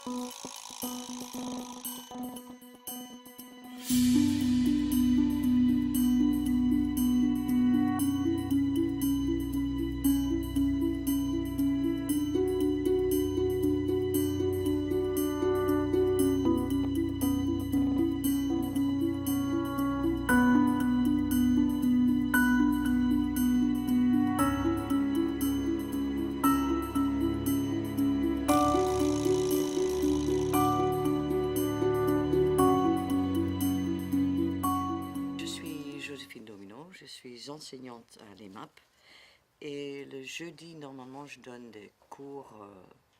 Je suis Joséphine Domino, je suis enseignante à l'EMAP et le jeudi, normalement, je donne des cours,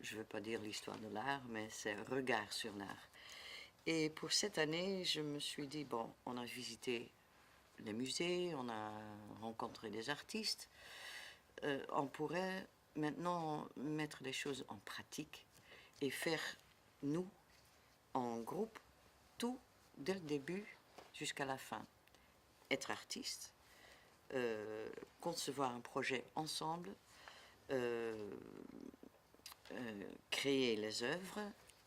je ne veux pas dire l'histoire de l'art, mais c'est regard sur l'art. Et pour cette année, je me suis dit, bon, on a visité les musées, on a rencontré des artistes, on pourrait maintenant mettre les choses en pratique et faire, nous, en groupe, tout dès le début jusqu'à la fin. Être artiste, concevoir un projet ensemble, créer les œuvres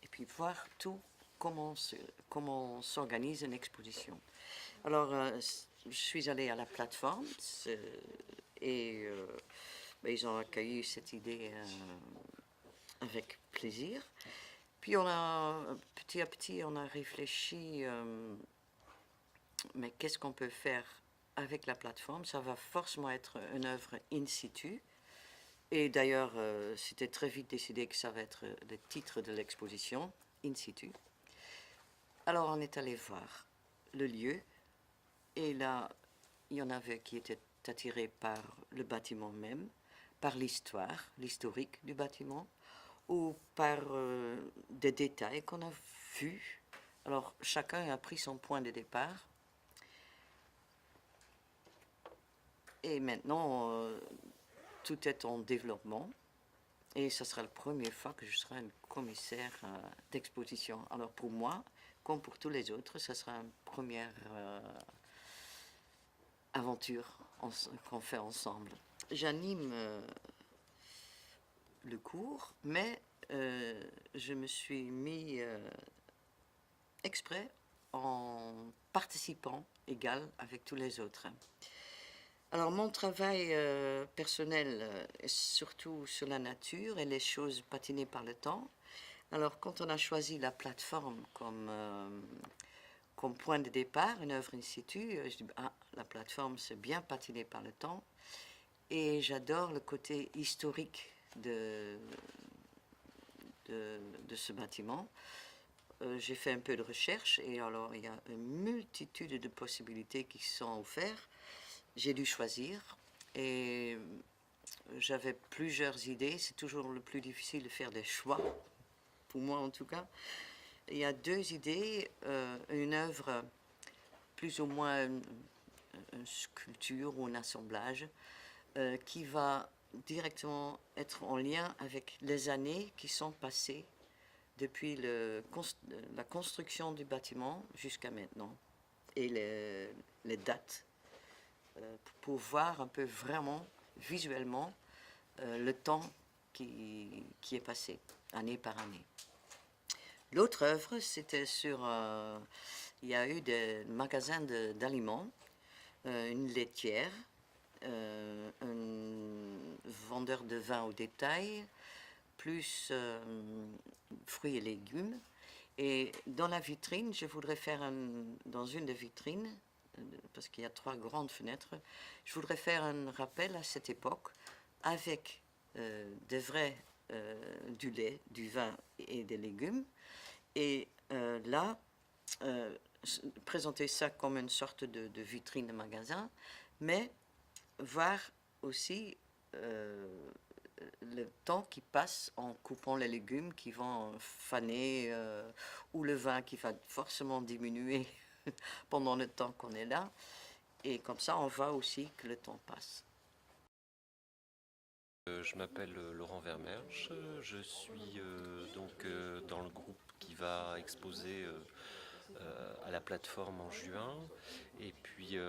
et puis voir tout comment s'organise une exposition. Alors, je suis allée à la plateforme et ils ont accueilli cette idée avec plaisir. Puis petit à petit, on a réfléchi, mais qu'est-ce qu'on peut faire avec la plateforme? Ça va forcément être une œuvre in situ. Et d'ailleurs, c'était très vite décidé que ça va être le titre de l'exposition, in situ. Alors on est allé voir le lieu, et là, il y en avait qui étaient attirés par le bâtiment même, par l'historique du bâtiment, ou par des détails qu'on a vus. Alors chacun a pris son point de départ. Et maintenant, tout est en développement. Et ce sera la première fois que je serai une commissaire d'exposition. Alors pour moi, comme pour tous les autres, ce sera une première aventure qu'on fait ensemble. J'anime le cours, mais je me suis mis exprès en participant égal avec tous les autres. Alors mon travail personnel est surtout sur la nature et les choses patinées par le temps. Alors quand on a choisi la plateforme comme point de départ, une œuvre in situ, je dis la plateforme c'est bien patiné par le temps et j'adore le côté historique de ce bâtiment. J'ai fait un peu de recherche et alors il y a une multitude de possibilités qui sont offertes. J'ai dû choisir et j'avais plusieurs idées. C'est toujours le plus difficile de faire des choix, pour moi en tout cas. Il y a deux idées, une œuvre plus ou moins une sculpture ou un assemblage qui va directement être en lien avec les années qui sont passées depuis la construction du bâtiment jusqu'à maintenant et les dates. Pour voir un peu vraiment, visuellement, le temps qui est passé, année par année. L'autre œuvre, c'était sur... il y a eu des magasins d'aliments, une laitière, un vendeur de vin au détail, plus fruits et légumes. Et dans la vitrine, je voudrais faire dans une des vitrines, parce qu'il y a 3 grandes fenêtres, je voudrais faire un rappel à cette époque avec du lait, du vin et des légumes. Et là, présenter ça comme une sorte de vitrine de magasin, mais voir aussi le temps qui passe en coupant les légumes qui vont faner ou le vin qui va forcément diminuer pendant le temps qu'on est là. Et comme ça, on voit aussi que le temps passe. Je m'appelle Laurent Vermersch, je suis dans le groupe qui va exposer à la plateforme en juin. Et puis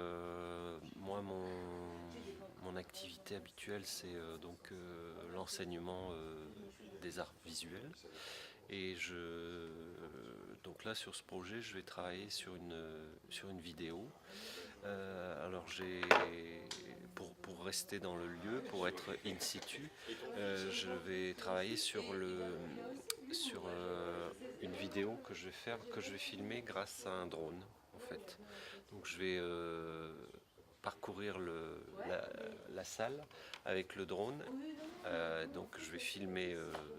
moi, mon activité habituelle, c'est l'enseignement des arts visuels. Et donc là, sur ce projet, je vais travailler sur une vidéo. Alors pour rester dans le lieu, pour être in situ, je vais travailler sur une vidéo que je vais faire, que je vais filmer grâce à un drone en fait. Donc je vais parcourir la salle avec le drone. Donc je vais filmer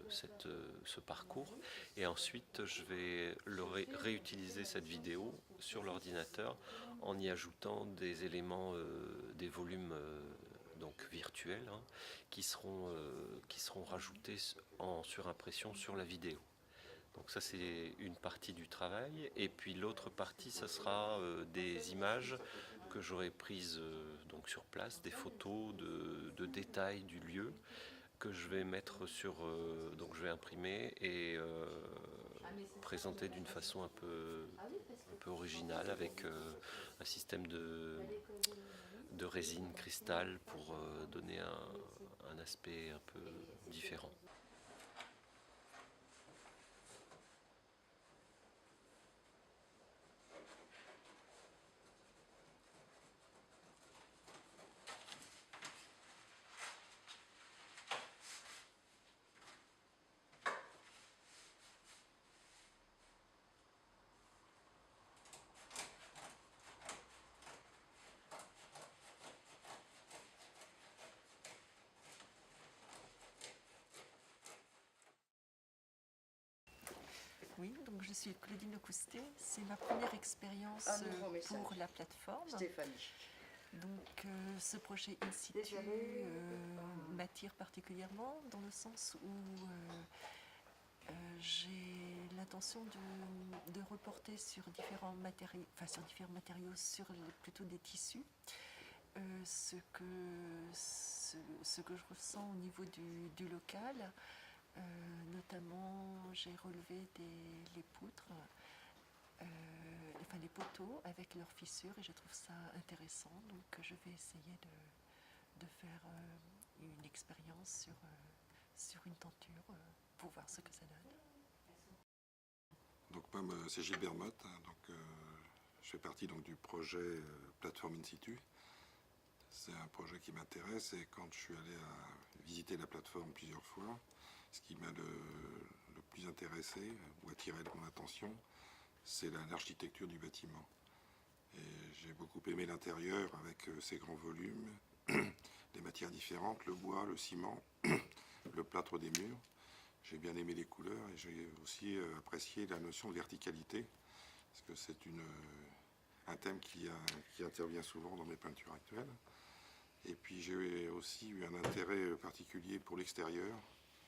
ce parcours et ensuite je vais réutiliser cette vidéo sur l'ordinateur en y ajoutant des éléments, des volumes donc virtuels qui seront rajoutés en surimpression sur la vidéo. Donc ça c'est une partie du travail et puis l'autre partie ça sera des images que j'aurai prises donc sur place, des photos de détails du lieu que je vais mettre donc je vais imprimer et présenter d'une façon un peu originale avec un système de résine cristal pour donner un aspect un peu différent. Oui, donc je suis Claudine Lecoustet. C'est ma première expérience pour la plateforme. Stéphanie. Donc ce projet in situ m'attire particulièrement dans le sens où j'ai l'intention de reporter sur différents matériaux, plutôt des tissus, ce que je ressens au niveau du local. Notamment, j'ai relevé les poutres, les poteaux avec leurs fissures et je trouve ça intéressant. Donc, je vais essayer de faire une expérience sur une tenture pour voir ce que ça donne. Donc moi, c'est Gilbert Motte, donc je fais partie donc du projet Plateforme In Situ. C'est un projet qui m'intéresse et quand je suis allé visiter la plateforme plusieurs fois, ce qui m'a le plus intéressé ou attiré mon attention, c'est l'architecture du bâtiment. Et j'ai beaucoup aimé l'intérieur avec ses grands volumes, les matières différentes, le bois, le ciment, le plâtre des murs. J'ai bien aimé les couleurs et j'ai aussi apprécié la notion de verticalité, parce que c'est un thème qui intervient souvent dans mes peintures actuelles. Et puis j'ai aussi eu un intérêt particulier pour l'extérieur,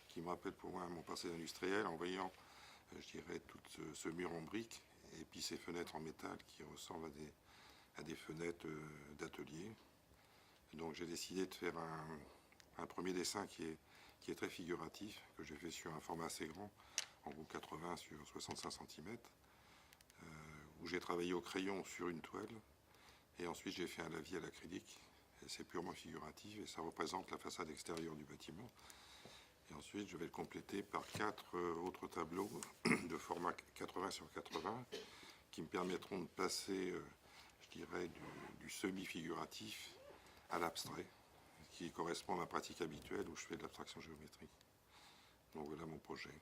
qui me rappelle pour moi mon passé industriel, en voyant, je dirais, tout ce mur en briques, et puis ces fenêtres en métal qui ressemblent à des fenêtres d'atelier. Donc j'ai décidé de faire un premier dessin qui est très figuratif, que j'ai fait sur un format assez grand, en gros 80 sur 65 cm, où j'ai travaillé au crayon sur une toile, et ensuite j'ai fait un lavis à l'acrylique, et c'est purement figuratif, et ça représente la façade extérieure du bâtiment. Et ensuite je vais le compléter par 4 autres tableaux de format 80 sur 80, qui me permettront de passer, je dirais, du semi-figuratif à l'abstrait, qui correspond à ma pratique habituelle où je fais de l'abstraction géométrique. Donc voilà mon projet.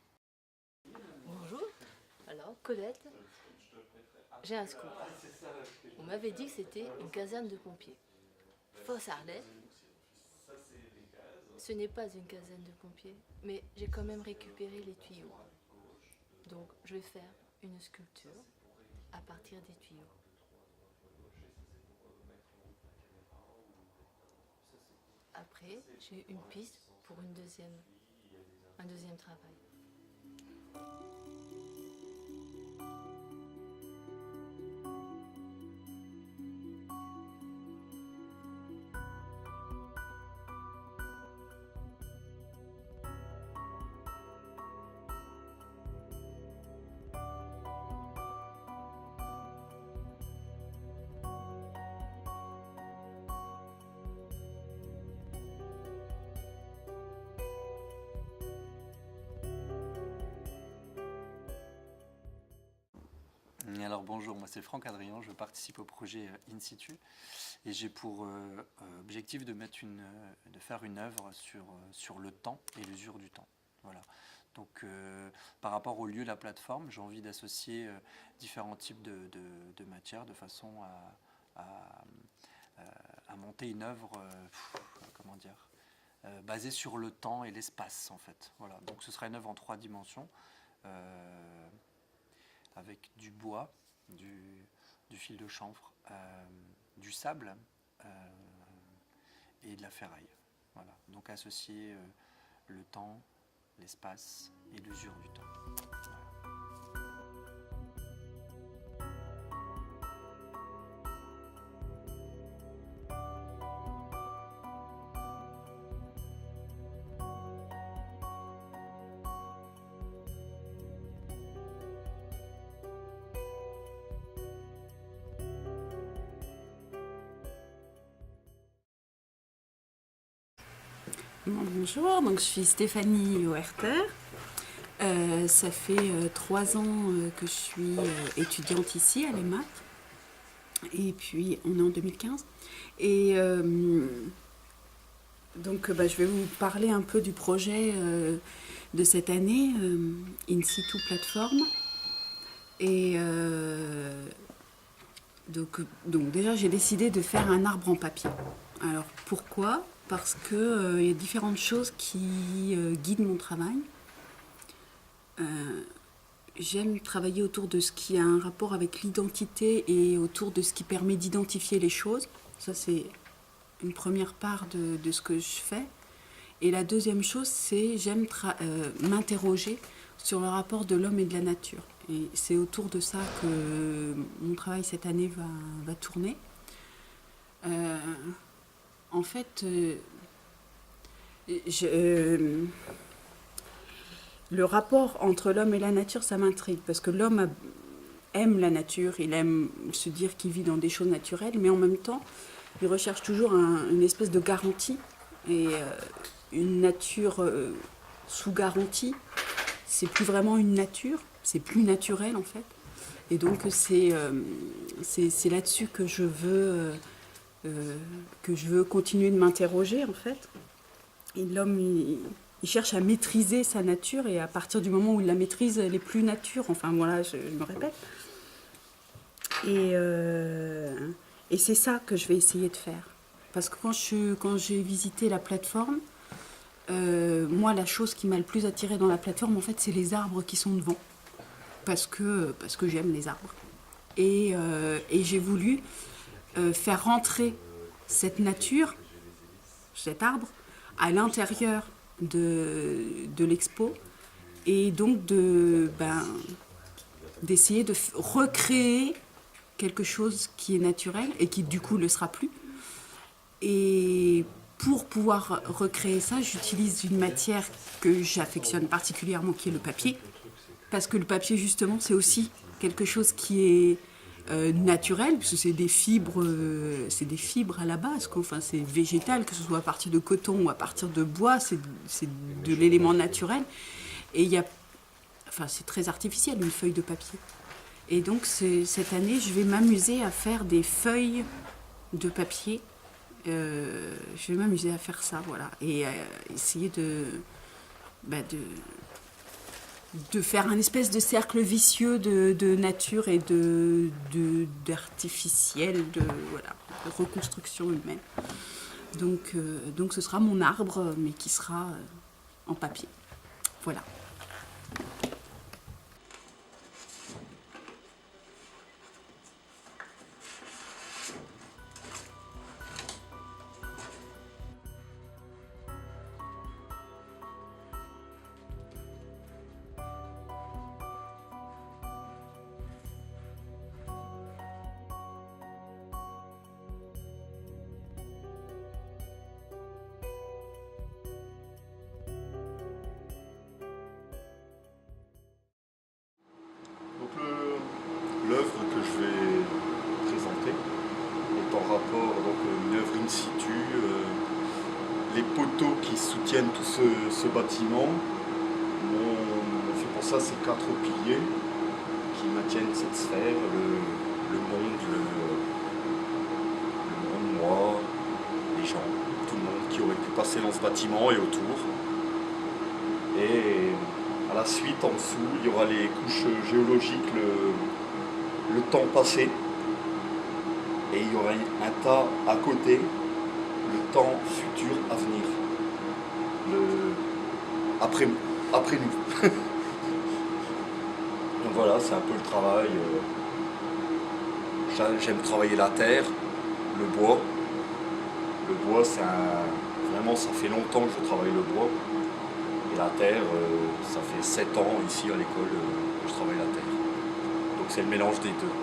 Bonjour, alors Colette, j'ai un scoop. On m'avait dit que c'était une caserne de pompiers. Fausse Arlet. Ce n'est pas une caserne de pompiers, mais j'ai quand même récupéré les tuyaux. Donc je vais faire une sculpture à partir des tuyaux. Après, j'ai une piste pour un deuxième travail. alors bonjour, moi c'est Franck Adrien, je participe au projet In Situ et j'ai pour objectif de faire une œuvre sur le temps et l'usure du temps. Voilà. Donc par rapport au lieu de la plateforme, j'ai envie d'associer différents types de matières de façon à monter une œuvre, comment dire, basée sur le temps et l'espace en fait. Voilà. Donc ce sera une œuvre en 3 dimensions. Avec du bois, du fil de chanvre, du sable et de la ferraille. Voilà. Donc associer le temps, l'espace et l'usure du temps. Voilà. Bonjour, donc je suis Stéphanie Oerter. Ça fait 3 ans que je suis étudiante ici à l'EMAT. Et puis on est en 2015. Et donc je vais vous parler un peu du projet de cette année, In Situ Plateforme. Et donc déjà j'ai décidé de faire un arbre en papier. Alors pourquoi ? Parce qu'il y a différentes choses qui guident mon travail. J'aime travailler autour de ce qui a un rapport avec l'identité et autour de ce qui permet d'identifier les choses. Ça, c'est une première part de ce que je fais. Et la deuxième chose, c'est j'aime m'interroger sur le rapport de l'homme et de la nature. Et c'est autour de ça que mon travail cette année va tourner. En fait, le rapport entre l'homme et la nature, ça m'intrigue, parce que l'homme aime la nature, il aime se dire qu'il vit dans des choses naturelles, mais en même temps, il recherche toujours une espèce de garantie, et une nature sous garantie, c'est plus vraiment une nature, c'est plus naturel en fait, et donc c'est là-dessus que je veux continuer de m'interroger en fait. Et l'homme, il cherche à maîtriser sa nature et à partir du moment où il la maîtrise, elle est plus nature. Enfin voilà, je me répète. Et c'est ça que je vais essayer de faire. Parce que quand j'ai visité la plateforme, moi la chose qui m'a le plus attirée dans la plateforme, en fait, c'est les arbres qui sont devant. Parce que j'aime les arbres. Et j'ai voulu faire rentrer cette nature, cet arbre, à l'intérieur de l'expo et donc d'essayer de recréer quelque chose qui est naturel et qui du coup ne le sera plus. Et pour pouvoir recréer ça, j'utilise une matière que j'affectionne particulièrement qui est le papier, parce que le papier justement c'est aussi quelque chose qui est naturel, parce que c'est des fibres à la base, quoi. Enfin, c'est végétal, que ce soit à partir de coton ou à partir de bois, c'est de l'élément naturel. Et c'est très artificiel, une feuille de papier. Et donc, cette année, je vais m'amuser à faire des feuilles de papier. Je vais m'amuser à faire ça, voilà. Et à essayer de faire un espèce de cercle vicieux de nature et d'artificiel, de reconstruction humaine. Donc ce sera mon arbre, mais qui sera en papier. Voilà. L'œuvre que je vais présenter est en rapport, donc une œuvre in situ, les poteaux qui soutiennent tout ce bâtiment. On fait pour ça ces 4 piliers qui maintiennent cette sphère, le passer dans ce bâtiment et autour. Et à la suite, en dessous, il y aura les couches géologiques, le temps passé. Et il y aura un tas à côté, le temps futur à venir. Après nous. Donc voilà, c'est un peu le travail. J'aime travailler la terre, le bois. Le bois, vraiment, ça fait longtemps que je travaille le bois. Et la terre, ça fait 7 ans ici à l'école que je travaille la terre. Donc c'est le mélange des deux.